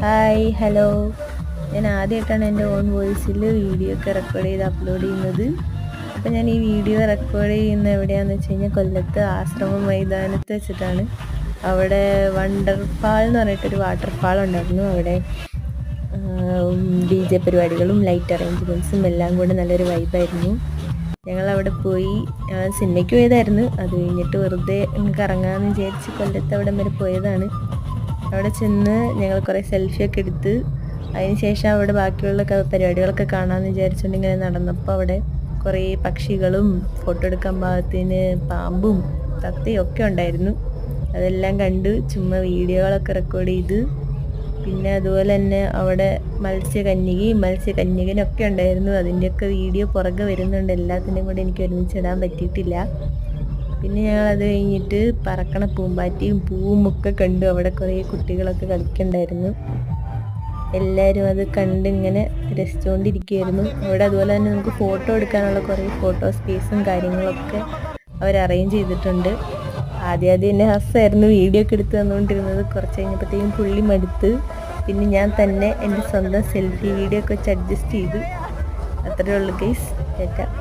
Hi hello. ഞാൻ ആദ്യമായിട്ടാണ് എൻ്റെ ഓൺ വോയിസിൽ വീഡിയോ ഒക്കെ റെക്കോർഡ് ചെയ്ത് അപ്ലോഡ് ചെയ്യുന്നത്. അപ്പോൾ ഞാൻ ഈ വീഡിയോ റെക്കോർഡ് ചെയ്യുന്ന എവിടെയാണെന്ന് വെച്ച് കഴിഞ്ഞാൽ കൊല്ലത്ത് ആശ്രമം മൈതാനത്ത് വെച്ചിട്ടാണ്. അവിടെ വണ്ടർഫാൾ എന്ന് പറഞ്ഞിട്ടൊരു വാട്ടർഫാൾ ഉണ്ടായിരുന്നു. അവിടെ DJ പരിപാടികളും ലൈറ്റ് അറേഞ്ച്മെൻറ്റ്സും എല്ലാം കൂടെ നല്ലൊരു വൈബായിരുന്നു. ഞങ്ങളവിടെ പോയി സിനിമയ്ക്ക് പോയതായിരുന്നു. അത് കഴിഞ്ഞിട്ട് വെറുതെ കറങ്ങാമെന്ന് വിചാരിച്ച് കൊല്ലത്ത് അവിടം വരെ പോയതാണ്. അവിടെ ചെന്ന് ഞങ്ങൾ കുറേ സെൽഫിയൊക്കെ എടുത്ത് അതിന് ശേഷം അവിടെ ബാക്കിയുള്ള പരിപാടികളൊക്കെ കാണാമെന്ന് വിചാരിച്ചുകൊണ്ട് ഇങ്ങനെ നടന്നപ്പോൾ അവിടെ കുറേ പക്ഷികളും ഫോട്ടോ എടുക്കാൻ പാകത്തിന് പാമ്പും തത്തയും ഒക്കെ ഉണ്ടായിരുന്നു. അതെല്ലാം കണ്ട് ചുമ്മാ വീഡിയോകളൊക്കെ റെക്കോർഡ് ചെയ്ത്, പിന്നെ അതുപോലെ തന്നെ അവിടെ മത്സ്യകന്യകനൊക്കെ ഉണ്ടായിരുന്നു. അതിൻ്റെയൊക്കെ വീഡിയോ പുറകെ വരുന്നുണ്ട്. എല്ലാത്തിൻ്റെയും കൂടെ എനിക്ക് ഒരുമിച്ചിടാൻ പറ്റിയിട്ടില്ല. പിന്നെ ഞങ്ങളത് കഴിഞ്ഞിട്ട് പറക്കണ പൂമ്പാറ്റയും പൂവും ഒക്കെ കണ്ടു. അവിടെ കുറേ കുട്ടികളൊക്കെ കളിക്കുന്നുണ്ടായിരുന്നു. എല്ലാവരും അത് കണ്ട് ഇങ്ങനെ രസിച്ചുകൊണ്ടിരിക്കുകയായിരുന്നു. അവിടെ അതുപോലെ തന്നെ നമുക്ക് ഫോട്ടോ എടുക്കാനുള്ള കുറേ ഫോട്ടോ സ്പേസും കാര്യങ്ങളൊക്കെ അവർ അറേഞ്ച് ചെയ്തിട്ടുണ്ട്. ആദ്യം എന്നെ ഹസ്സായിരുന്നു വീഡിയോ ഒക്കെ എടുത്ത് തന്നുകൊണ്ടിരുന്നത്. കുറച്ച് കഴിഞ്ഞപ്പോഴത്തേക്കും പുള്ളി മടുത്ത്. പിന്നെ ഞാൻ തന്നെ എൻ്റെ സ്വന്തം സെൽഫി വീഡിയോ ഒക്കെ വെച്ച് അഡ്ജസ്റ്റ് ചെയ്തു. അത്രയേ ഉള്ളൂ ഗൈസ്. കേൾക്കാം.